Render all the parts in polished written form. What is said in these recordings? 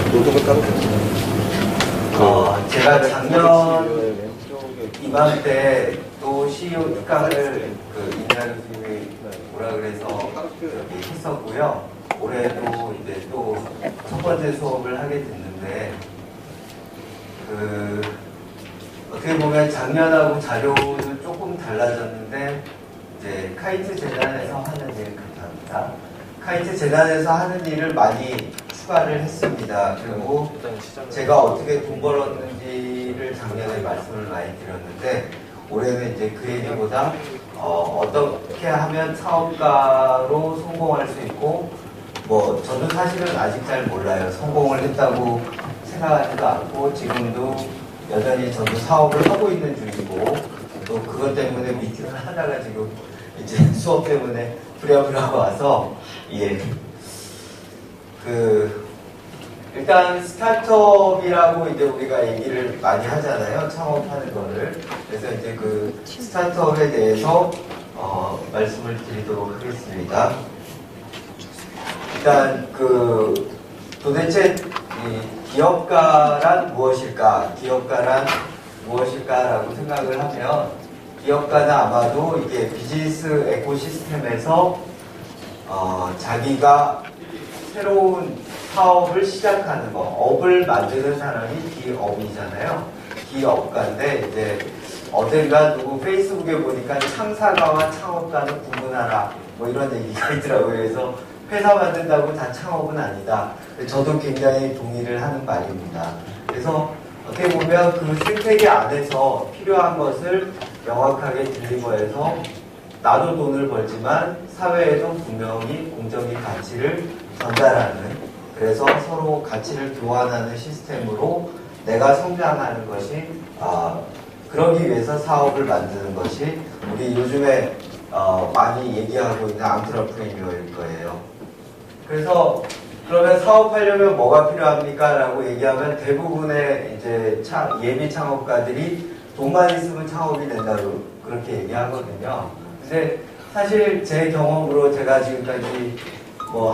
노동을 따로 제가 작년 이맘때 또 CEO 특강을 이날 교수님이 뭐라 그래서 했었고요. 올해도 이제 또 첫 번째 수업을 하게 됐는데 어떻게 보면 작년하고 자료는 조금 달라졌는데 이제 카이트 재단에서 하는 일 감사합니다. 카이트 재단에서 하는 일을 많이 추가를 했습니다. 그리고 제가 어떻게 돈 벌었는지를 작년에 말씀을 많이 드렸는데 올해는 이제 그 얘기보다 어떻게 하면 사업가로 성공할 수 있고 저도 사실은 아직 잘 몰라요. 성공을 했다고 생각하지도 않고 지금도 여전히 저도 사업을 하고 있는 중이고 또 그것 때문에 미팅을 하다가 지금 이제 수업 때문에 부랴부랴 와서 일단 스타트업이라고 이제 우리가 얘기를 많이 하잖아요. 창업하는 거를. 그래서 이제 그 스타트업에 대해서 말씀을 드리도록 하겠습니다. 일단 도대체 이 기업가란 무엇일까? 기업가란 무엇일까라고 생각을 하면 기업가는 아마도 이게 비즈니스 에코시스템에서 자기가 새로운 사업을 시작하는 거, 업을 만드는 사람이 기업이잖아요. 기업가인데 이제 어딘가 누구 페이스북에 보니까 창사가와 창업가는 구분하라 이런 얘기가 있더라고요. 그래서 회사 만든다고 다 창업은 아니다. 저도 굉장히 동의를 하는 말입니다. 그래서 어떻게 보면 그 생태계 안에서 필요한 것을 명확하게 딜리버해서 나도 돈을 벌지만 사회에도 분명히 공적인 가치를 전달하는, 그래서 서로 가치를 교환하는 시스템으로 내가 성장하는 것이 그러기 위해서 사업을 만드는 것이 우리 요즘에 많이 얘기하고 있는 앙트러프레니어일 거예요. 그래서 그러면 사업하려면 뭐가 필요합니까? 라고 얘기하면 대부분의 이제 예비 창업가들이 돈만 있으면 창업이 된다고 그렇게 얘기하거든요. 근데 사실 제 경험으로 제가 지금까지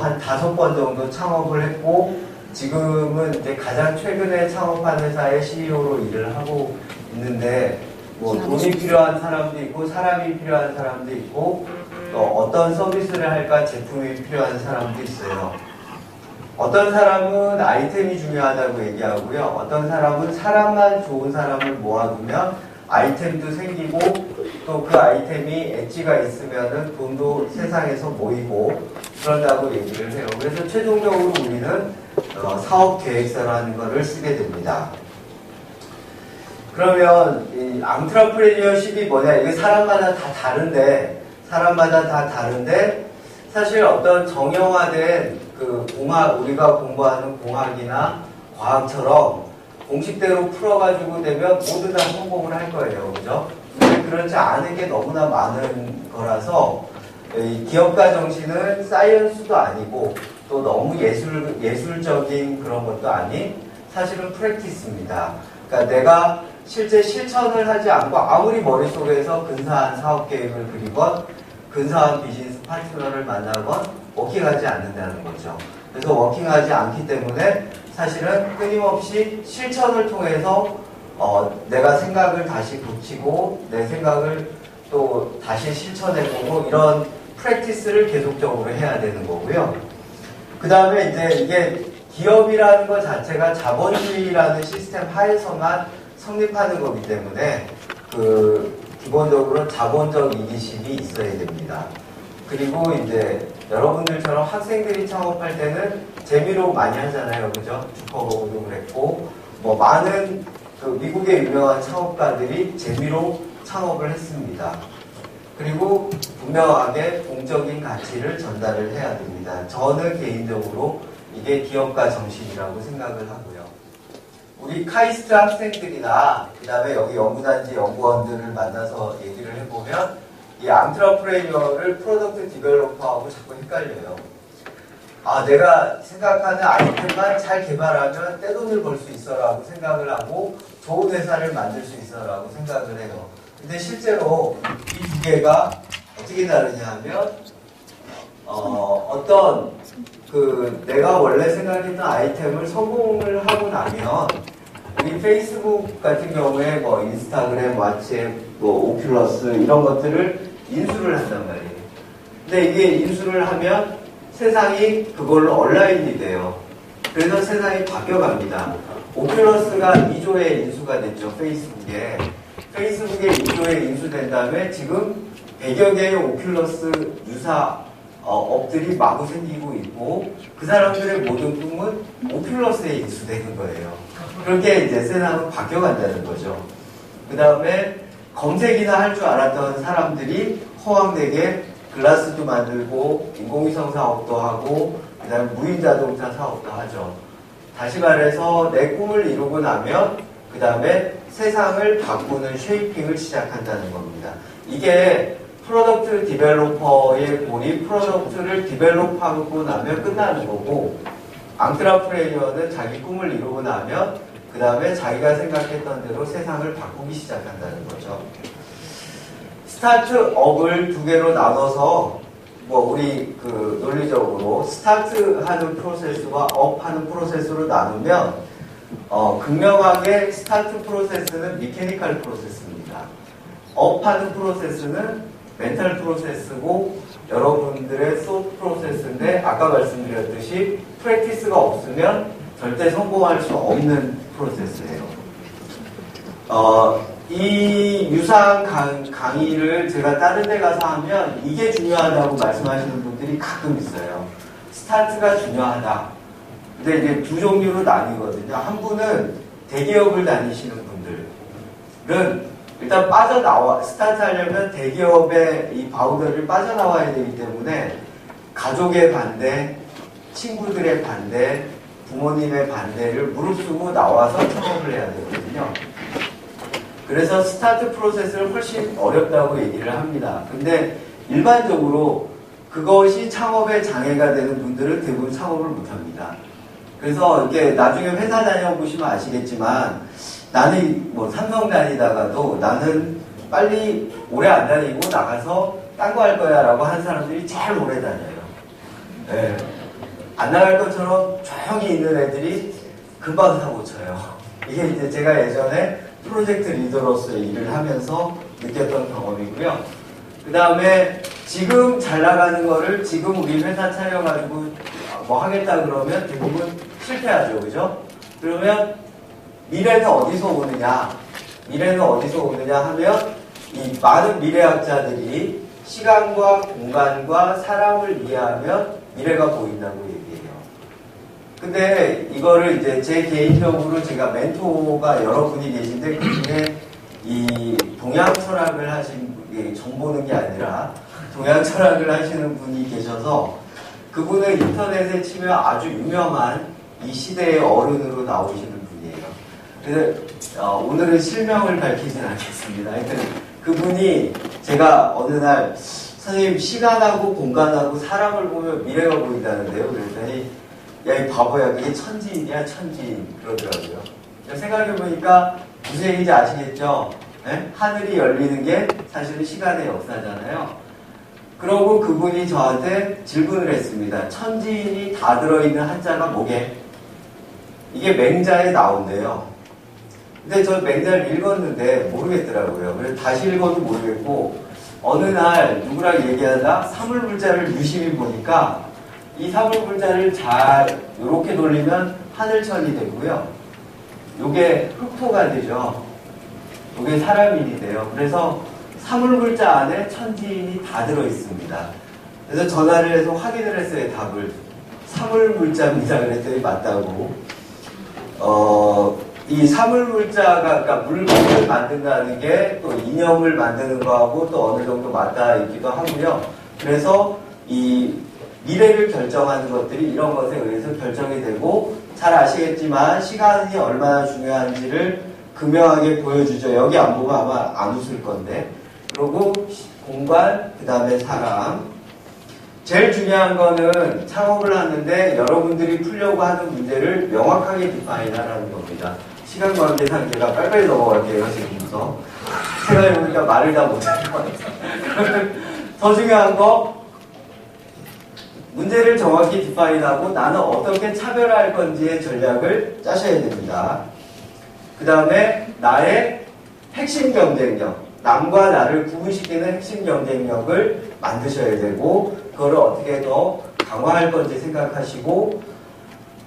한 5번 정도 창업을 했고 지금은 이제 가장 최근에 창업한 회사의 CEO로 일을 하고 있는데 돈이 필요한 사람도 있고 사람이 필요한 사람도 있고 또 어떤 서비스를 할까 제품이 필요한 사람도 있어요. 어떤 사람은 아이템이 중요하다고 얘기하고요. 어떤 사람은 사람만 좋은 사람을 모아두면 아이템도 생기고 또 그 아이템이 엣지가 있으면은 돈도 세상에서 모이고 그런다고 얘기를 해요. 그래서 최종적으로 우리는 사업 계획서라는 것을 쓰게 됩니다. 그러면 이 앙트러프레니어십이 뭐냐? 이게 사람마다 다 다른데 사실 어떤 정형화된 우리가 공부하는 공학이나 과학처럼 공식대로 풀어가지고 되면 모두 다 성공을 할 거예요. 그죠? 근데 그렇지 않은 게 너무나 많은 거라서 이 기업가 정신은 사이언스도 아니고 또 너무 예술적인 그런 것도 아닌 사실은 프랙티스입니다. 그러니까 내가 실제 실천을 하지 않고 아무리 머릿속에서 근사한 사업 계획을 그리건 근사한 비즈니스 파트너를 만나건 워킹하지 않는다는 거죠. 그래서 워킹하지 않기 때문에 사실은 끊임없이 실천을 통해서 내가 생각을 다시 고치고 내 생각을 또 다시 실천해보고 이런 프랙티스를 계속적으로 해야 되는 거고요. 그 다음에 이제 이게 기업이라는 것 자체가 자본주의라는 시스템 하에서만 성립하는 거기 때문에 기본적으로 자본적 이기심이 있어야 됩니다. 그리고 이제 여러분들처럼 학생들이 창업할 때는 재미로 많이 하잖아요. 그죠? 주커버그도 그랬고 많은 미국의 유명한 창업가들이 재미로 창업을 했습니다. 그리고 분명하게 공적인 가치를 전달을 해야 됩니다. 저는 개인적으로 이게 기업가 정신이라고 생각을 하고요. 우리 카이스트 학생들이나 그 다음에 여기 연구단지 연구원들을 만나서 얘기를 해보면 이 앙트러프레니어를 프로덕트 디벨로퍼하고 자꾸 헷갈려요. 내가 생각하는 아이템만 잘 개발하면 떼돈을 벌 수 있어라고 생각을 하고 좋은 회사를 만들 수 있어라고 생각을 해요. 근데 실제로 이 두 개가 어떻게 다르냐 하면 어떤 내가 원래 생각했던 아이템을 성공을 하고 나면 우리 페이스북 같은 경우에 뭐 인스타그램, 왓츠앱, 뭐 오큘러스 이런 것들을 인수를 한단 말이에요. 근데 이게 인수를 하면 세상이 그걸로 온라인이 돼요. 그래서 세상이 바뀌어갑니다. 오큘러스가 2조에 인수가 됐죠. 페이스북에 2조에 인수된 다음에 지금 100여 개의 오큘러스 유사 업들이 마구 생기고 있고 그 사람들의 모든 꿈은 오큘러스에 인수되는 거예요. 그렇게 이제 세상은 바뀌어간다는 거죠. 그 다음에 검색이나 할 줄 알았던 사람들이 허황되게 글라스도 만들고 인공위성 사업도 하고 그 다음에 무인자동차 사업도 하죠. 다시 말해서 내 꿈을 이루고 나면 그 다음에 세상을 바꾸는 쉐이핑을 시작한다는 겁니다. 이게 프로덕트 디벨로퍼의 꼴이 프로덕트를 디벨롭하고 나면 끝나는 거고 앙트라프레이어는 자기 꿈을 이루고 나면 그 다음에 자기가 생각했던 대로 세상을 바꾸기 시작한다는 거죠. 스타트업을 두 개로 나눠서 뭐 우리 논리적으로 스타트하는 프로세스와 업하는 프로세스로 나누면 극명하게 스타트 프로세스는 미케니컬 프로세스입니다. 업하는 프로세스는 멘탈 프로세스고 여러분들의 소프트 프로세스인데 아까 말씀드렸듯이 프랙티스가 없으면 절대 성공할 수 없는 프로세스예요. 이 유사한 강의를 제가 다른 데 가서 하면 이게 중요하다고 말씀하시는 분들이 가끔 있어요. 스타트가 중요하다. 근데 이제 두 종류로 나뉘거든요. 한 분은 대기업을 다니시는 분들은 일단 스타트 하려면 대기업의 이 바운더리를 빠져나와야 되기 때문에 가족의 반대, 친구들의 반대, 부모님의 반대를 무릅쓰고 나와서 창업을 해야 되거든요. 그래서 스타트 프로세스를 훨씬 어렵다고 얘기를 합니다. 근데 일반적으로 그것이 창업의 장애가 되는 분들은 대부분 창업을 못합니다. 그래서 이게 나중에 회사 다녀보시면 아시겠지만 나는 뭐 삼성 다니다가도 나는 빨리 오래 안 다니고 나가서 딴 거 할 거야 라고 하는 사람들이 제일 오래 다녀요. 네. 안 나갈 것처럼 조용히 있는 애들이 금방 사고 쳐요. 이게 이제 제가 예전에 프로젝트 리더로서 일을 하면서 느꼈던 경험이고요. 그 다음에 지금 잘 나가는 거를 지금 우리 회사 차려가지고 뭐 하겠다 그러면 대부분 실패하죠. 그죠? 그러면 미래는 어디서 오느냐? 미래는 어디서 오느냐 하면 이 많은 미래학자들이 시간과 공간과 사람을 이해하면 미래가 보인다고 얘기해요. 근데 이거를 이제 제 개인적으로 제가 멘토가 여러분이 계신데 그중에 이 동양 철학을 하신 분이 정 보는 게 아니라 동양 철학을 하시는 분이 계셔서 그분은 인터넷에 치면 아주 유명한 이 시대의 어른으로 나오시는 분이에요. 그래서 오늘은 실명을 밝히진 않겠습니다. 하여튼 그분이 제가 어느 날 선생님 시간하고 공간하고 사람을 보면 미래가 보인다는데요. 그랬더니 야, 이 바보야, 그게 천지인이야, 천지인. 그러더라고요. 생각해보니까 무슨 얘기인지 아시겠죠? 네? 하늘이 열리는 게 사실은 시간의 역사잖아요. 그러고 그분이 저한테 질문을 했습니다. 천지인이 다 들어있는 한자가 뭐게? 이게 맹자에 나온대요. 근데 저 맹자를 읽었는데 모르겠더라고요. 그래서 다시 읽어도 모르겠고, 어느 날 누구랑 얘기하다 사물물자를 유심히 보니까 이 사물물자를 잘 이렇게 돌리면 하늘천이 되고요. 요게 흑토가 되죠. 요게 사람인이 돼요. 그래서 사물물자 안에 천지인이 다 들어있습니다. 그래서 전화를 해서 확인을 했어요. 답을. 사물물자입니다. 그랬더니 맞다고. 이 사물물자가 그러니까 물건을 만든다는 게 또 이념을 만드는 거하고 또 어느 정도 맞닿아 있기도 하고요. 그래서 이 미래를 결정하는 것들이 이런 것에 의해서 결정이 되고 잘 아시겠지만 시간이 얼마나 중요한지를 극명하게 보여주죠. 여기 안 보면 아마 안 웃을 건데. 그리고 공간, 그 다음에 사람. 제일 중요한 거는 창업을 하는데 여러분들이 풀려고 하는 문제를 명확하게 디파인하라는 겁니다. 시간 관계상 제가 빨리빨리 넘어갈게요. 지금부터. 생각해보니까 말을 다 못할 것 같아요. 더 중요한 거 문제를 정확히 디파인하고 나는 어떻게 차별화할 건지의 전략을 짜셔야 됩니다. 그 다음에 나의 핵심 경쟁력, 남과 나를 구분시키는 핵심 경쟁력을 만드셔야 되고 그거를 어떻게 더 강화할 건지 생각하시고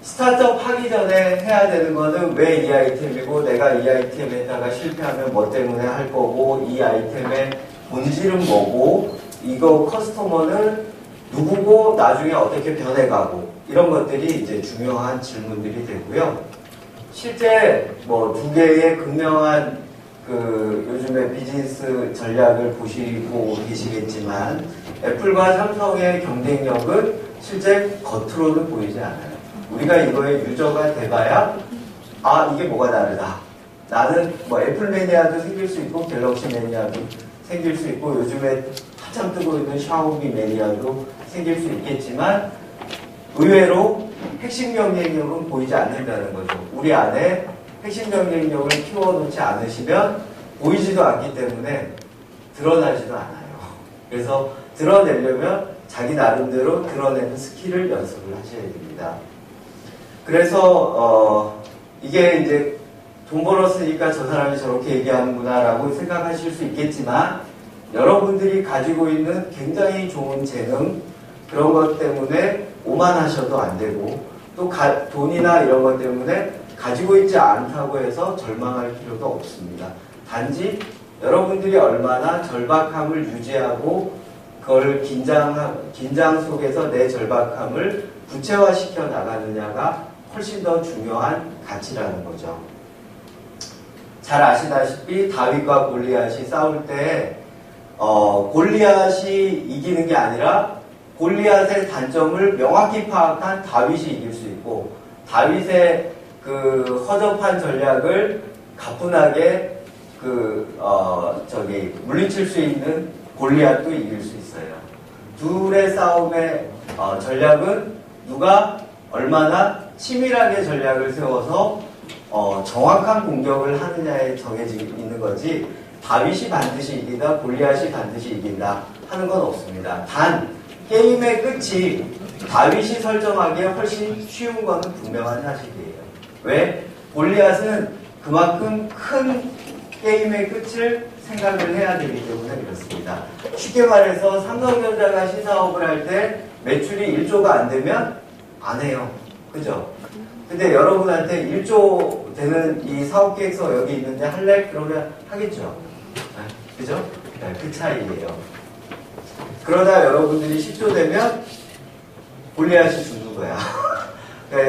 스타트업 하기 전에 해야 되는 거는 왜 이 아이템이고 내가 이 아이템에다가 실패하면 뭐 때문에 할 거고 이 아이템의 본질은 뭐고 이거 커스터머는 누구고 나중에 어떻게 변해가고 이런 것들이 이제 중요한 질문들이 되고요. 실제 뭐 두 개의 극명한 그 요즘에 비즈니스 전략을 보시고 계시겠지만 애플과 삼성의 경쟁력은 실제 겉으로는 보이지 않아요. 우리가 이거에 유저가 돼봐야 아 이게 뭐가 다르다. 나는 뭐 애플 매니아도 생길 수 있고 갤럭시 매니아도 생길 수 있고 요즘에 한참 뜨고 있는 샤오미 매니아도 생길 수 있겠지만 의외로 핵심 경쟁력은 보이지 않는다는 거죠. 우리 안에 핵심 경쟁력을 키워놓지 않으시면 보이지도 않기 때문에 드러나지도 않아요. 그래서 드러내려면 자기 나름대로 드러내는 스킬을 연습을 하셔야 됩니다. 그래서 이게 이제 돈 벌었으니까 저 사람이 저렇게 얘기하는구나 라고 생각하실 수 있겠지만 여러분들이 가지고 있는 굉장히 좋은 재능 그런 것 때문에 오만하셔도 안 되고 또 돈이나 이런 것 때문에 가지고 있지 않다고 해서 절망할 필요도 없습니다. 단지 여러분들이 얼마나 절박함을 유지하고 그걸 긴장 속에서 내 절박함을 구체화시켜 나가느냐가 훨씬 더 중요한 가치라는 거죠. 잘 아시다시피 다윗과 골리앗이 싸울 때 골리앗이 이기는 게 아니라 골리앗의 단점을 명확히 파악한 다윗이 이길 수 있고 다윗의 그 허접한 전략을 가뿐하게 물리칠 수 있는 골리앗도 이길 수 있어요. 둘의 싸움의 전략은 누가 얼마나 치밀하게 전략을 세워서 정확한 공격을 하느냐에 정해져 있는 거지 다윗이 반드시 이긴다, 골리앗이 반드시 이긴다 하는 건 없습니다. 단 게임의 끝이 다윗이 설정하기에 훨씬 쉬운 것은 분명한 사실이에요. 왜? 골리앗은 그만큼 큰 게임의 끝을 생각을 해야 되기 때문에 그렇습니다. 쉽게 말해서 삼성전자가 신사업을 할 때 매출이 1조가 안 되면 안 해요. 그죠? 근데 여러분한테 1조 되는 이 사업계획서 여기 있는데 할래? 그러면 하겠죠. 그죠? 그 차이예요. 그러다 여러분들이 10조 되면 골리앗이 죽는 거야.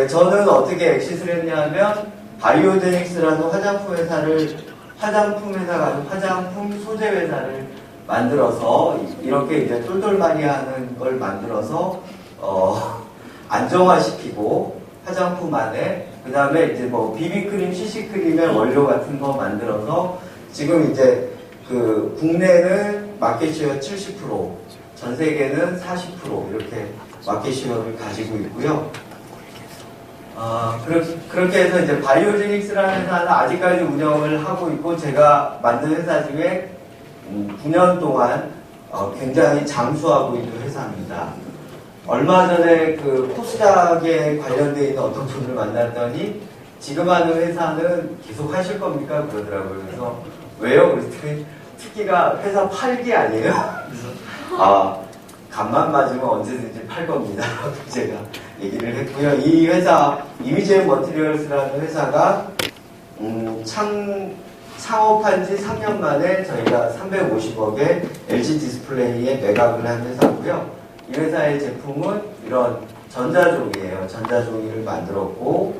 저는 어떻게 엑시트를 했냐면 바이오제닉스라는 화장품 회사가 아니고 화장품 소재 회사를 만들어서 이렇게 이제 똘똘마니 하는 걸 만들어서 안정화시키고 화장품 안에 그 다음에 이제 뭐 비비크림, CC크림의 원료 같은 거 만들어서 지금 이제 그 국내는 마켓시어 70%, 전 세계는 40% 이렇게 마켓시어를 가지고 있고요. 그렇게 해서 이제 바이오제닉스라는 회사는 아직까지 운영을 하고 있고 제가 만든 회사 중에 9년 동안 굉장히 장수하고 있는 회사입니다. 얼마 전에 그 코스닥에 관련되어 있는 어떤 분을 만났더니 지금 하는 회사는 계속 하실 겁니까? 그러더라고요. 그래서 왜요? 그랬더니 특기가 회사 팔기 아니에요? 그래서 간만 맞으면 언제든지 팔 겁니다. 제가 얘기를 했고요. 이 회사 이미지앤 머티리얼스라는 회사가 창업한 지 3년 만에 저희가 350억에 LG 디스플레이에 매각을 한 회사고요. 이 회사의 제품은 이런 전자종이에요. 전자종이를 만들었고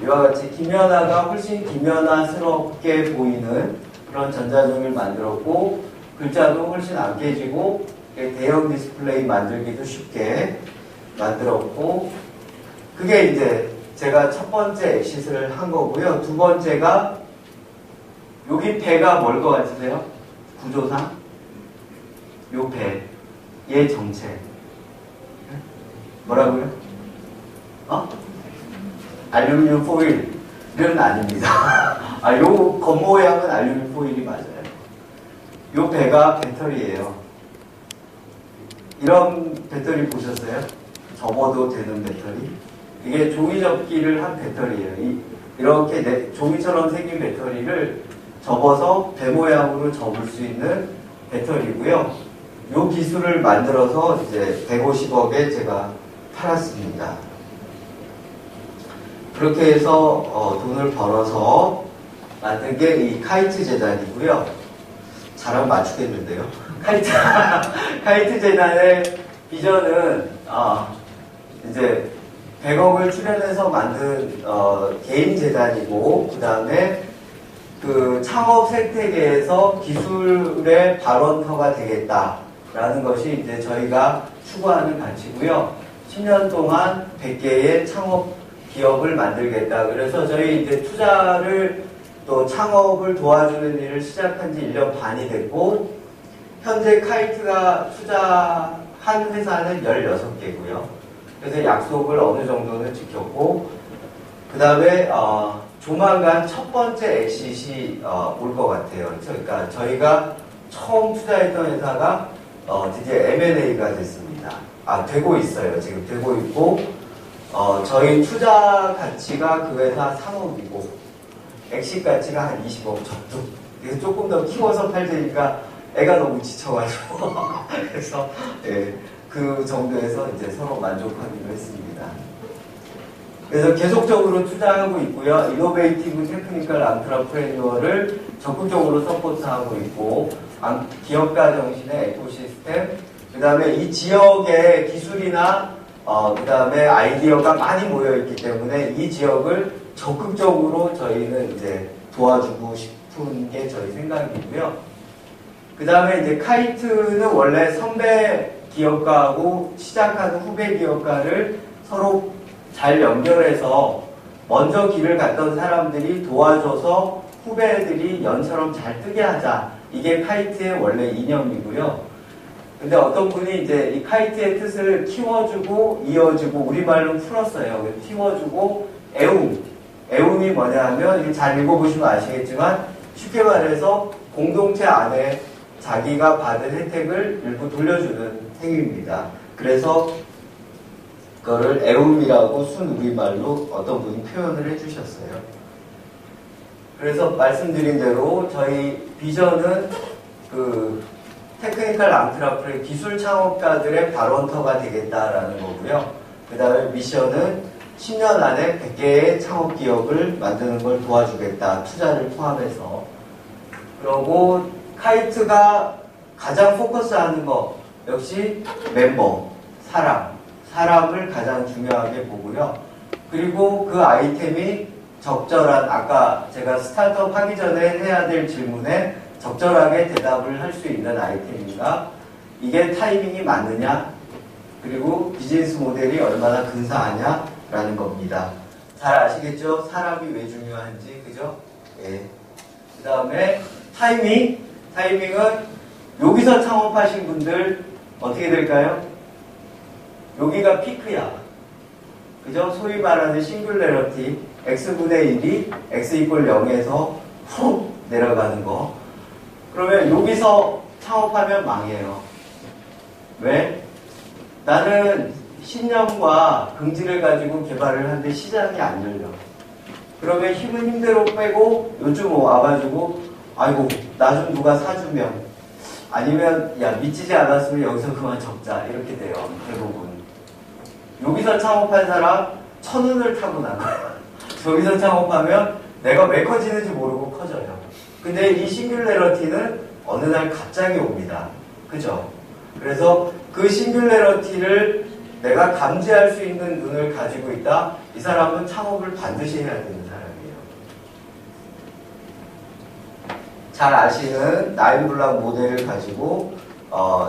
이와 같이 김연아가 훨씬 김연아스럽게 보이는 그런 전자종이를 만들었고 글자도 훨씬 안 깨지고 대형 디스플레이 만들기도 쉽게 만들었고 그게 이제 제가 첫 번째 엑시트를 한 거고요. 두 번째가 여기 배가 뭘 것 같으세요? 구조상? 요 배, 얘 정체 뭐라고요? 알루미늄 포일은 아닙니다. 요 겉모양은 알루미늄 포일이 맞아요. 요 배가 배터리예요. 이런 배터리 보셨어요? 접어도 되는 배터리. 이게 종이 접기를 한 배터리예요. 이렇게 종이처럼 생긴 배터리를 접어서 배 모양으로 접을 수 있는 배터리고요. 이 기술을 만들어서 이제 150억에 제가 팔았습니다. 그렇게 해서 돈을 벌어서 만든 게 이 카이트 재단이고요. 잘하면 맞추겠는데요. 카이트 재단의 비전은 이제 100억을 출연해서 만든 개인 재단이고, 그 다음에 그 창업 생태계에서 기술의 발원터가 되겠다라는 것이 이제 저희가 추구하는 가치고요. 10년 동안 100개의 창업 기업을 만들겠다. 그래서 저희 이제 투자를 또 창업을 도와주는 일을 시작한 지 1년 반이 됐고, 현재 카이트가 투자한 회사는 16개고요. 그래서 약속을 어느 정도는 지켰고, 그 다음에 조만간 첫 번째 엑싯이 올 것 같아요. 그러니까 저희가 처음 투자했던 회사가 드디어 M&A가 됐습니다. 되고 있어요. 지금 되고 있고, 저희 투자 가치가 그 회사 3억이고, 엑싯 가치가 한 20억 정도. 그래서 조금 더 키워서 팔자니까 애가 너무 지쳐가지고. 그래서, 예, 그 정도에서 이제 서로 만족하기로 했습니다. 그래서 계속적으로 투자하고 있고요. 이노베이티브 테크니컬 안트러프레너를 적극적으로 서포트하고 있고, 기업가 정신의 에코시스템, 그 다음에 이 지역의 기술이나 그 다음에 아이디어가 많이 모여있기 때문에 이 지역을 적극적으로 저희는 이제 도와주고 싶은 게 저희 생각이고요. 그 다음에 이제 카이트는 원래 선배 기업가하고 시작하는 후배 기업가를 서로 잘 연결해서 먼저 길을 갔던 사람들이 도와줘서 후배들이 연처럼 잘 뜨게 하자. 이게 카이트의 원래 이념이고요. 근데 어떤 분이 이제 이 카이트의 뜻을 키워주고 이어주고 우리말로 풀었어요. 키워주고 애움이 뭐냐 하면 잘 읽어보시면 아시겠지만 쉽게 말해서 공동체 안에 자기가 받은 혜택을 일부 돌려주는 행위입니다. 그래서 그거를 애움이라고 순 우리말로 어떤 분이 표현을 해주셨어요. 그래서 말씀드린 대로 저희 비전은 그 테크니컬 안트러프레 기술 창업가들의 발원터가 되겠다라는 거고요. 그 다음에 미션은 10년 안에 100개의 창업 기업을 만드는 걸 도와주겠다. 투자를 포함해서. 그리고 카이트가 가장 포커스하는 거 역시 멤버, 사람을 가장 중요하게 보고요. 그리고 그 아이템이 적절한, 아까 제가 스타트업 하기 전에 해야 될 질문에 적절하게 대답을 할 수 있는 아이템인가, 이게 타이밍이 맞느냐, 그리고 비즈니스 모델이 얼마나 근사하냐라는 겁니다. 잘 아시겠죠? 사람이 왜 중요한지, 그죠? 예. 그 다음에 타이밍은 여기서 창업하신 분들 어떻게 될까요? 여기가 피크야. 그죠? 소위 말하는 싱귤레러티, x분의 1이 x 이퀄 0에서 훅 내려가는 거. 그러면 여기서 창업하면 망해요. 왜? 나는 신념과 긍지를 가지고 개발을 하는데 시장이 안 열려. 그러면 힘은 힘대로 빼고 요즘 와가지고 아이고 나 좀 누가 사주면, 아니면 야 미치지 않았으면 여기서 그만 접자, 이렇게 돼요. 대부분. 여기서 창업한 사람 천운을 타고 나가요. 저기서 창업하면 내가 왜 커지는지 모르고 커져요. 근데 이 싱귤레러티는 어느 날 갑자기 옵니다. 그죠? 그래서 그 싱귤레러티를 내가 감지할 수 있는 눈을 가지고 있다. 이 사람은 창업을 반드시 해야 되는 사람이에요. 잘 아시는 나인블락 모델을 가지고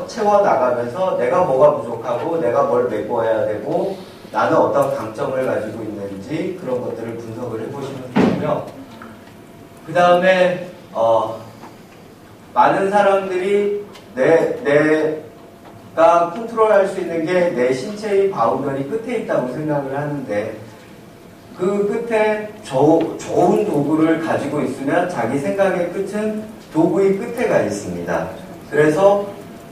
채워나가면서 내가 뭐가 부족하고 내가 뭘 메꿔야 되고 나는 어떤 강점을 가지고 있는지 그런 것들을 분석을 해보시면 되고요. 그 다음에 많은 사람들이 내가 컨트롤할 수 있는 게 내 신체의 바운더리 끝에 있다고 생각을 하는데, 그 끝에 좋은 도구를 가지고 있으면 자기 생각의 끝은 도구의 끝에 가 있습니다. 그래서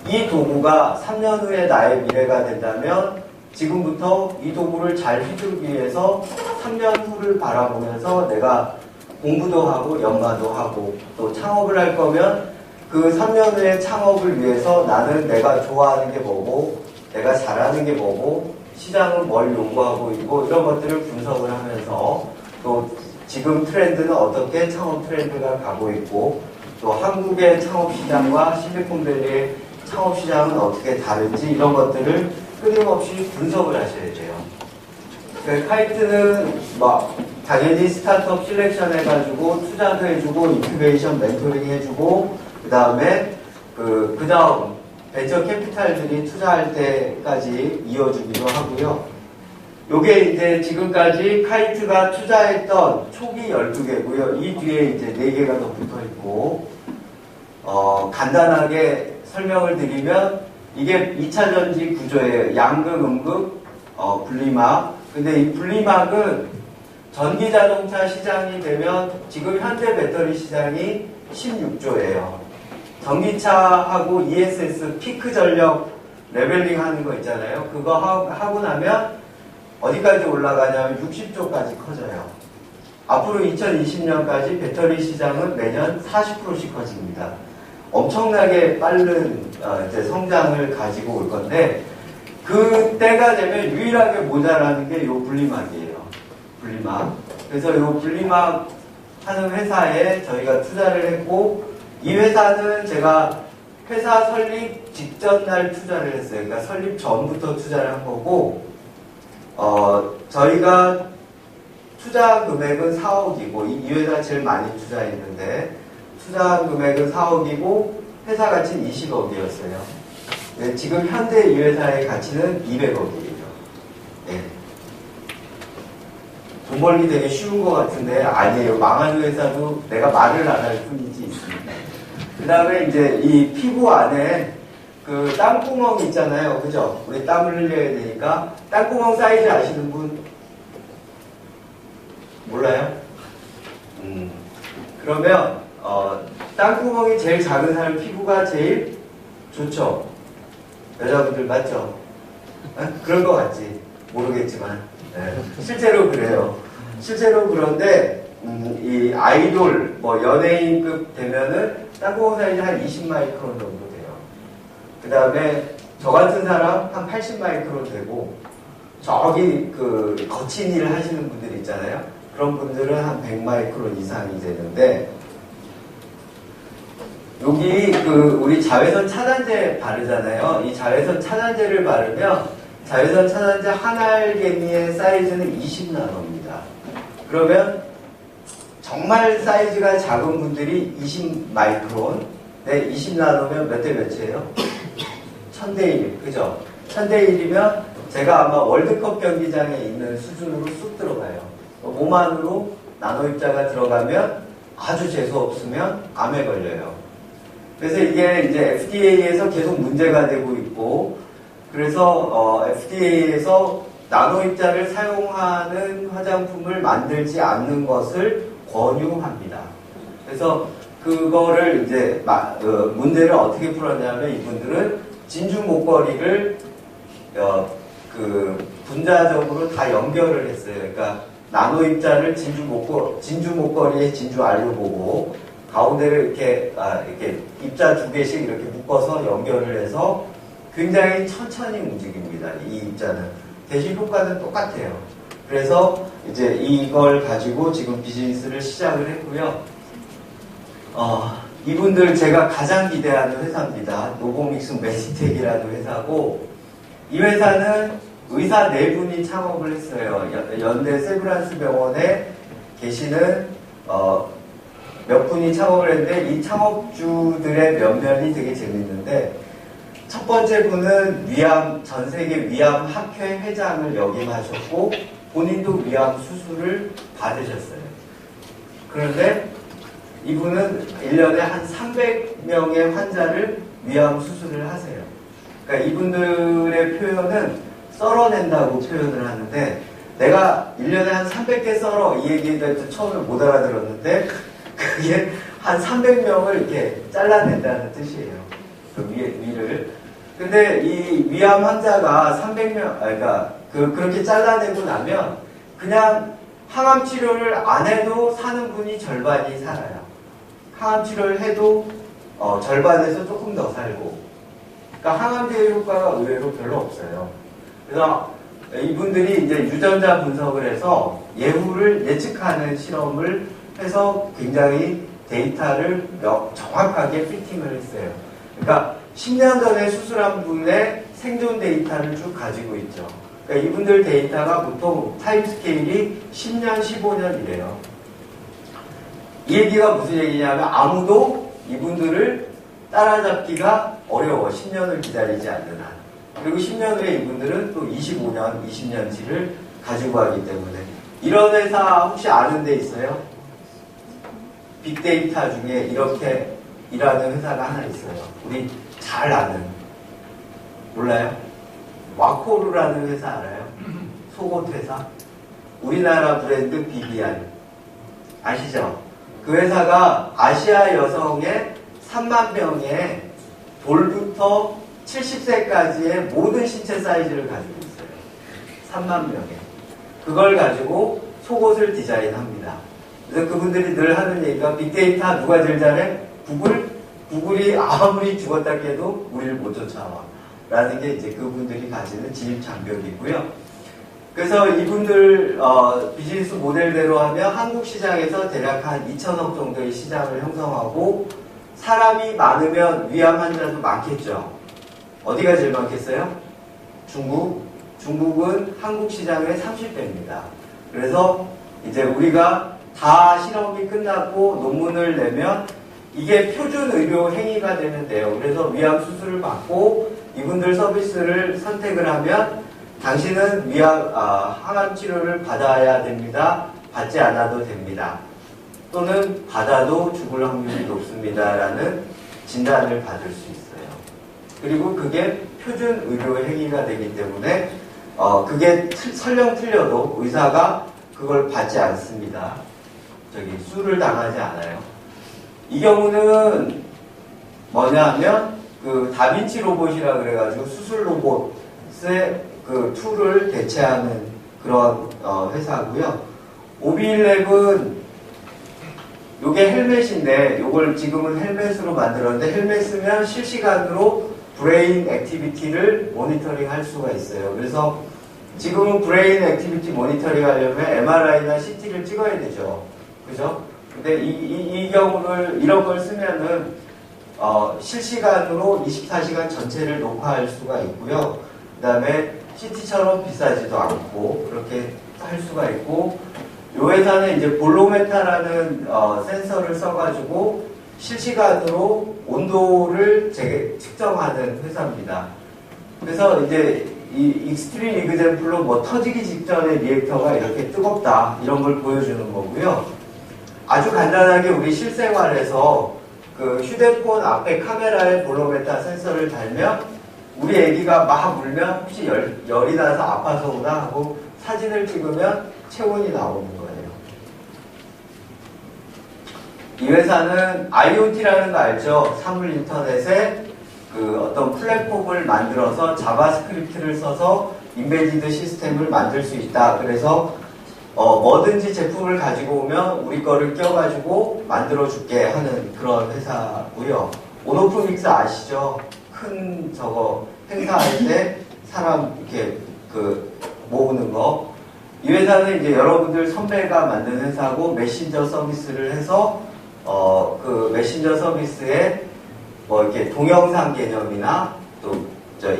이 도구가 3년 후에 나의 미래가 된다면 지금부터 이 도구를 잘 휘두르기 위해서 3년 후를 바라보면서 내가 공부도 하고 연마도 하고 또 창업을 할 거면 그 3년 후의 창업을 위해서 나는 내가 좋아하는 게 뭐고 내가 잘하는 게 뭐고 시장은 뭘 요구하고 있고 이런 것들을 분석을 하면서 또 지금 트렌드는 어떻게 창업 트렌드가 가고 있고 또 한국의 창업 시장과 실리콘밸리의 창업 시장은 어떻게 다른지 이런 것들을 끊임없이 분석을 하셔야 돼요. 카이트는 당연히 스타트업 실렉션 해가지고 투자도 해주고 인큐베이션 멘토링 해주고 그 다음에 그 다음 벤처 캐피탈들이 투자할 때까지 이어주기도 하고요. 요게 이제 지금까지 카이트가 투자했던 초기 12개고요. 이 뒤에 이제 4개가 더 붙어 있고, 간단하게 설명을 드리면 이게 2차 전지 구조예요. 양극, 음극, 분리막. 근데 이 분리막은 전기 자동차 시장이 되면 지금 현대 배터리 시장이 16조예요. 전기차하고 ESS 피크 전력 레벨링 하는 거 있잖아요. 그거 하고 나면 어디까지 올라가냐면 60조까지 커져요. 앞으로 2020년까지 배터리 시장은 매년 40%씩 커집니다. 엄청나게 빠른 이제 성장을 가지고 올 건데 그때가 되면 유일하게 모자라는 게 요 분리막이에요. 분리막. 그래서 요 분리막 하는 회사에 저희가 투자를 했고 이 회사는 제가 회사 설립 직전 날 투자를 했어요. 그러니까 설립 전부터 투자를 한 거고 저희가 투자 금액은 4억이고 이 회사 제일 많이 투자했는데 투자 금액은 4억이고 회사 가치는 20억이었어요. 네, 지금 현재 이 회사의 가치는 200억이에요. 네. 돈 벌기 되게 쉬운 것 같은데 아니에요. 망하는 회사도 내가 말을 안 할 뿐이지 있습니다. 그 다음에 이제 이 피부 안에 그 땀구멍 있잖아요. 그죠? 우리 땀을 흘려야 되니까 땀구멍 사이즈 아시는 분? 몰라요? 그러면 땀구멍이 제일 작은 사람 피부가 제일 좋죠? 여자분들 맞죠? 그런 것 같지? 모르겠지만 네. 실제로 그래요. 실제로 그런데 이 아이돌 연예인급 되면은 땀구멍 사이즈 한 20마이크론 정도 돼요. 그 다음에 저 같은 사람 한 80마이크론 되고 저기 그 거친 일을 하시는 분들 있잖아요. 그런 분들은 한 100마이크론 이상이 되는데 여기 우리 자외선 차단제 바르잖아요. 이 자외선 차단제를 바르면 자외선 차단제 한 알개미의 사이즈는 20나노입니다. 그러면 정말 사이즈가 작은 분들이 20마이크론, 네, 20나노면 몇 대 몇이에요? 1000대 1, 그죠? 1000대 1이면 제가 아마 월드컵 경기장에 있는 수준으로 쑥 들어가요. 몸 안으로 나노 입자가 들어가면 아주 재수 없으면 암에 걸려요. 그래서 이게 이제 FDA에서 계속 문제가 되고 있고, 그래서 FDA에서 나노 입자를 사용하는 화장품을 만들지 않는 것을 권유합니다. 그래서 그거를 이제 문제를 어떻게 풀었냐면 이분들은 진주 목걸이를 분자적으로 다 연결을 했어요. 그러니까 나노 입자를 진주 목걸이에 진주 알로 보고 가운데를 이렇게 입자 2개씩 이렇게 묶어서 연결을 해서 굉장히 천천히 움직입니다. 이 입자는. 대신 효과는 똑같아요. 그래서 이제 이걸 가지고 지금 비즈니스를 시작을 했고요. 이분들 제가 가장 기대하는 회사입니다. 노보믹스 메디텍이라는 회사고 이 회사는 의사 4분이 창업을 했어요. 연대 세브란스 병원에 계시는 몇 분이 창업을 했는데 이 창업주들의 면면이 되게 재밌는데 첫 번째 분은 전 세계 위암 학회 회장을 역임하셨고 본인도 위암 수술을 받으셨어요. 그런데 이분은 1년에 한 300명의 환자를 위암 수술을 하세요. 그러니까 이분들의 표현은 썰어낸다고 표현을 하는데 내가 1년에 한 300개 썰어 이 얘기를 처음에 못 알아들었는데 그게 한 300명을 이렇게 잘라낸다는 뜻이에요. 그 위를. 근데 이 위암 환자가 300명, 그러니까 그렇게 잘라내고 나면 그냥 항암 치료를 안 해도 사는 분이 절반이 살아요. 항암 치료를 해도 절반에서 조금 더 살고. 그러니까 항암 제어 효과가 의외로 별로 없어요. 그래서 이분들이 이제 유전자 분석을 해서 예후를 예측하는 실험을 해서 굉장히 데이터를 정확하게 피팅을 했어요. 그러니까 10년 전에 수술한 분의 생존 데이터를 쭉 가지고 있죠. 그러니까 이분들 데이터가 보통 타임스케일이 10년, 15년이래요. 이 얘기가 무슨 얘기냐면 아무도 이분들을 따라잡기가 어려워. 10년을 기다리지 않는 한. 그리고 10년 후에 이분들은 또 25년, 20년치를 가지고 가기 때문에. 이런 회사 혹시 아는 데 있어요? 빅데이터 중에 이렇게 일하는 회사가 하나 있어요. 우리 잘 아는. 몰라요? 와코루라는 회사 알아요? 속옷 회사? 우리나라 브랜드 BBR. 아시죠? 그 회사가 아시아 여성의 3만 명의 돌부터 70세까지의 모든 신체 사이즈를 가지고 있어요. 3만 명의. 그걸 가지고 속옷을 디자인합니다. 그래서 그분들이 늘 하는 얘기가 빅데이터 누가 제일 잘해? 구글이 아무리 죽었다 해도 우리를 못 쫓아와. 라는 게 이제 그분들이 가지는 진입 장벽이고요. 그래서 이분들 비즈니스 모델대로 하면 한국 시장에서 대략 한 2천억 정도의 시장을 형성하고 사람이 많으면 위암 환자도 많겠죠. 어디가 제일 많겠어요? 중국. 중국은 한국 시장의 30배입니다. 그래서 이제 우리가 다 실험이 끝나고 논문을 내면 이게 표준 의료 행위가 되는데요. 그래서 위암 수술을 받고 이분들 서비스를 선택을 하면 당신은 항암 치료를 받아야 됩니다. 받지 않아도 됩니다. 또는 받아도 죽을 확률이 높습니다라는 진단을 받을 수 있어요. 그리고 그게 표준 의료 행위가 되기 때문에 그게 설령 틀려도 의사가 그걸 받지 않습니다. 수를 당하지 않아요. 이 경우는 뭐냐 하면 그 다빈치 로봇이라 그래가지고 수술 로봇의 그 툴을 대체하는 그런 회사고요. 오비일랩은 요게 헬멧인데 요걸 지금은 헬멧으로 만들었는데 헬멧 쓰면 실시간으로 브레인 액티비티를 모니터링 할 수가 있어요. 그래서 지금은 브레인 액티비티 모니터링 하려면 MRI나 CT를 찍어야 되죠. 그죠? 근데 이 경우를 이런 걸 쓰면은 실시간으로 24시간 전체를 녹화할 수가 있고요. 그 다음에 CT처럼 비싸지도 않고 그렇게 할 수가 있고 이 회사는 이제 볼로메타라는 센서를 써가지고 실시간으로 온도를 측정하는 회사입니다. 그래서 이제 이 익스트림 이그젠플로 뭐 터지기 직전에 리액터가 이렇게 뜨겁다 이런 걸 보여주는 거고요. 아주 간단하게 우리 실생활에서 그 휴대폰 앞에 카메라에 볼로메타 센서를 달면 우리 애기가 막 울면 혹시 열이 나서 아파서 오나 하고 사진을 찍으면 체온이 나오는 거예요. 이 회사는 IoT라는 거 알죠? 사물 인터넷에 그 어떤 플랫폼을 만들어서 자바스크립트를 써서 인베디드 시스템을 만들 수 있다. 그래서 뭐든지 제품을 가지고 오면 우리 거를 껴가지고 만들어줄게 하는 그런 회사고요. 온오프믹스 아시죠? 큰 저거 행사할 때 사람 이렇게 모으는 거. 이 회사는 이제 여러분들 선배가 만든 회사고 메신저 서비스를 해서 그 메신저 서비스에 뭐 이렇게 동영상 개념이나 또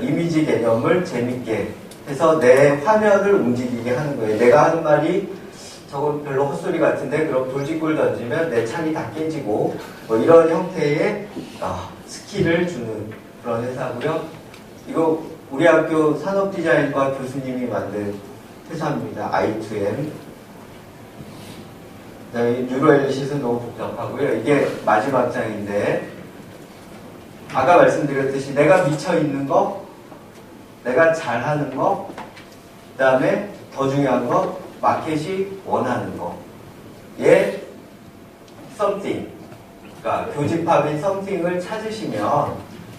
이미지 개념을 재밌게 해서 내 화면을 움직이게 하는 거예요. 내가 하는 말이 저건 별로 헛소리 같은데 그럼 돌직구를 던지면 내 창이 다 깨지고 뭐 이런 형태의 스킬을 주는 그런 회사고요. 이거 우리 학교 산업디자인과 교수님이 만든 회사입니다. I2M. 그다음에 뉴로엘리시스는 너무 복잡하고요. 이게 마지막 장인데 아까 말씀드렸듯이 내가 미쳐 있는 거, 내가 잘하는 거, 그 다음에 더 중요한 거, 마켓이 원하는 거. 얘 something, 그러니까 교집합인 something을 찾으시면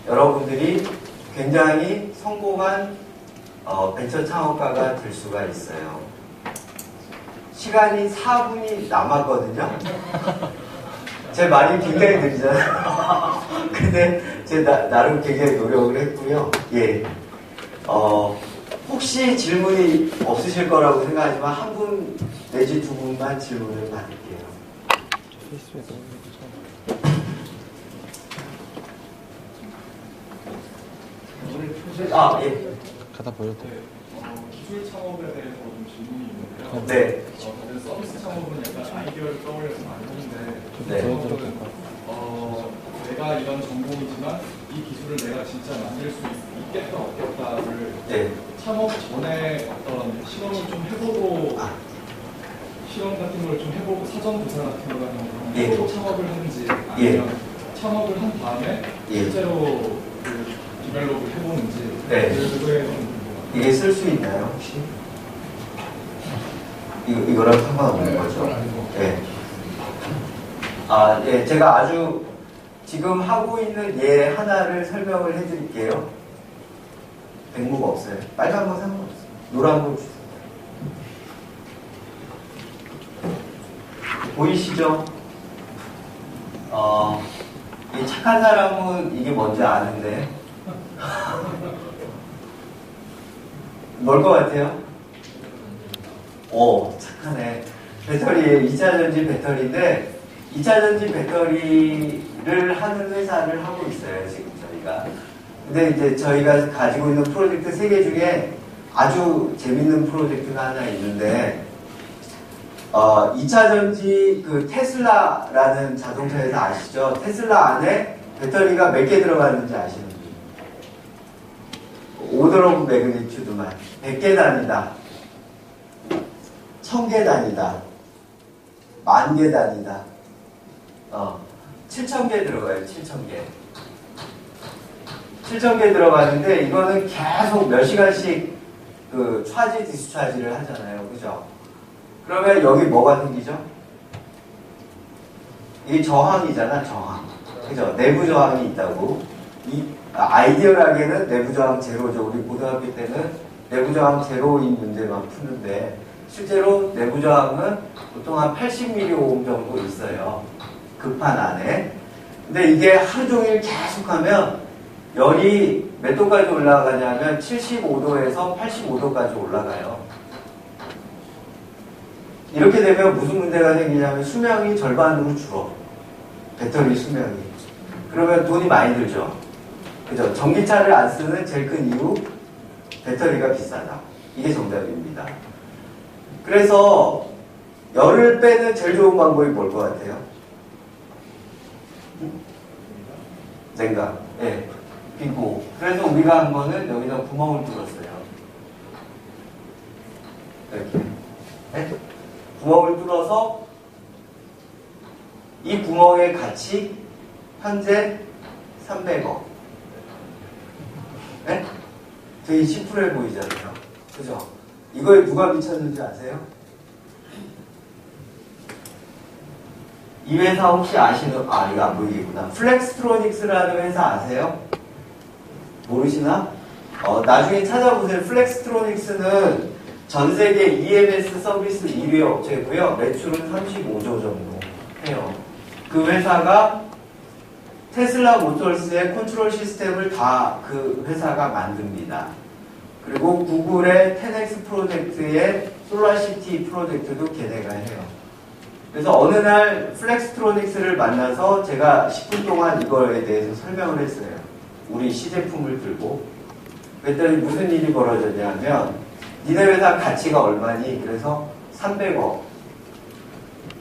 여러분들이 굉장히 성공한 벤처 창업가가 될 수가 있어요. 시간이 4분이 남았거든요. 제 말이 굉장히 느리잖아요. 근데 제가 나름 굉장히 노력을 했고요. 예. 혹시 질문이 없으실 거라고 생각하지만 한 분 내지 두 분만 질문을 받을게요. 예. 갖다 보여도 돼요. 기술 창업에 대해서 좀 질문이 있는데요. 네. 다들 서비스 창업은 약간 아이디어를 떠올려서 많이 하는데 네. 창업은 내가 이런 전공이지만 이 기술을 내가 진짜 만들 수 있겠다 없겠다를 네. 창업 전에 어떤 실험을 좀 해보고 실험 같은 걸 좀 해보고 사전 조사 같은 거 같은 거 예. 해보고 창업을 하는지 아니면 예. 창업을 한 다음에 예. 실제로 그 디벨롭을 해보는지 네. 그거에 좀 궁금합니다. 이게 쓸 수 있나요, 혹시? 이거랑 상관없는 거죠? 네. 예, 제가 아주 지금 하고 있는 예 하나를 설명을 해드릴게요. 백무가 없어요. 빨간 거 상관없어요. 노란 거 주세요. 보이시죠? 이 착한 사람은 이게 뭔지 아는데 뭘 것 같아요? 착하네. 배터리에 2차전지 배터리인데 2차전지 배터리를 하는 회사를 하고 있어요, 지금 저희가. 근데 이제 저희가 가지고 있는 프로젝트 3개 중에 아주 재밌는 프로젝트가 하나 있는데 2차전지 그 테슬라라는 자동차 회사 아시죠? 테슬라 안에 배터리가 몇 개 들어가는지 아시는 분? 오더 오브 매그니튜드만 100개 단위다, 1000개 단위다, 10,000개 단위다, 7,000개 들어가요. 7,000개 7,000개 들어가는데 이거는 계속 몇 시간씩 그 차지 디스차지를 하잖아요, 그죠? 그러면 여기 뭐가 생기죠? 이게 저항이잖아, 저항. 그죠? 내부 저항이 있다고. 아이디어하게는 내부 저항 제로죠. 우리 고등학교 때는 내부 저항 제로인 문제만 푸는데 실제로 내부 저항은 보통 한 80mΩ 정도 있어요. 급한 안에. 근데 이게 하루 종일 계속하면 열이 몇 도까지 올라가냐면 75도에서 85도까지 올라가요. 이렇게 되면 무슨 문제가 생기냐면 수명이 절반으로 줄어. 배터리 수명이. 그러면 돈이 많이 들죠. 그죠? 전기차를 안 쓰는 제일 큰 이유, 배터리가 비싸다. 이게 정답입니다. 그래서 열을 빼는 제일 좋은 방법이 뭘 것 같아요? 냉각. 예. 빈고. 그래서 우리가 한 거는 여기다 구멍을 뚫었어요. 이렇게. 네? 구멍을 뚫어서 이 구멍의 가치 현재 300억. 네? 되게 심플해 보이잖아요. 그죠? 이거에 누가 미쳤는지 아세요? 이 회사 혹시 아시는, 이거 안 보이겠구나. 플렉스트로닉스라는 회사 아세요? 모르시나? 나중에 찾아보세요. 플렉스트로닉스는 전 세계 EMS 서비스 1위 업체고요. 매출은 35조 정도 해요. 그 회사가 테슬라 모터스의 컨트롤 시스템을 다 그 회사가 만듭니다. 그리고 구글의 10X 프로젝트의 솔라시티 프로젝트도 걔네가 해요. 그래서 어느 날 플렉스트로닉스를 만나서 제가 10분 동안 이거에 대해서 설명을 했어요. 우리 시제품을 들고. 그랬더니 무슨 일이 벌어졌냐면 니네 회사 가치가 얼마니? 그래서 300억.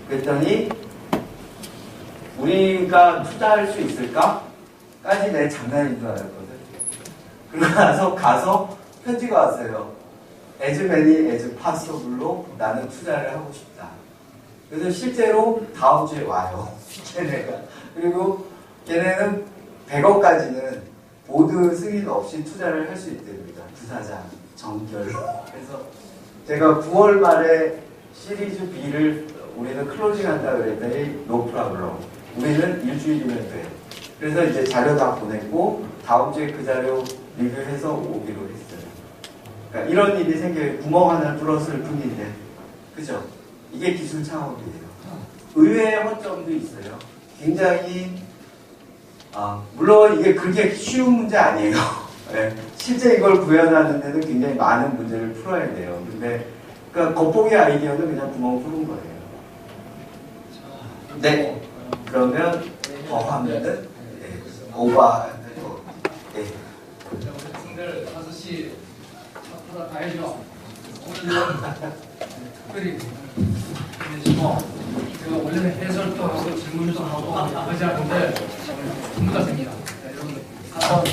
그랬더니 우리가 투자할 수 있을까? 까지 내 장난인 줄 알았거든. 그러고 나서 가서 편지가 왔어요. As many as possible로 나는 투자를 하고 싶다. 그래서 실제로 다음 주에 와요. 걔네가. 그리고 걔네는 100억까지는 보드 승인 없이 투자를 할 수 있답니다. 부사장 정결로. 그래서 제가 9월 말에 시리즈 B를 우리는 클로징 한다 그랬더니 노 프라블럼. 우리는 일주일이면 돼. 그래서 이제 자료 다 보냈고 다음 주에 그 자료 리뷰해서 오기로 했어요. 그러니까 이런 일이 생겨요. 구멍 하나를 뚫었을 뿐인데, 그죠? 이게 기술 창업이에요. 의외의 허점도 있어요. 굉장히 물론 이게 그렇게 쉬운 문제 아니에요. 네, 실제 이걸 구현하는 데는 굉장히 많은 문제를 풀어야 돼요. 근데 그러니까 겉보기 아이디어는 그냥 구멍 뚫은 거예요. 네. 그러면 더 하면은 오버. 네. 학생들 5시 하다 가야죠. 오늘은 특별히 제가 원래는 해설도 하고 질문도 하고 하지 않는데 전부 다 됩니다. 여러분 한번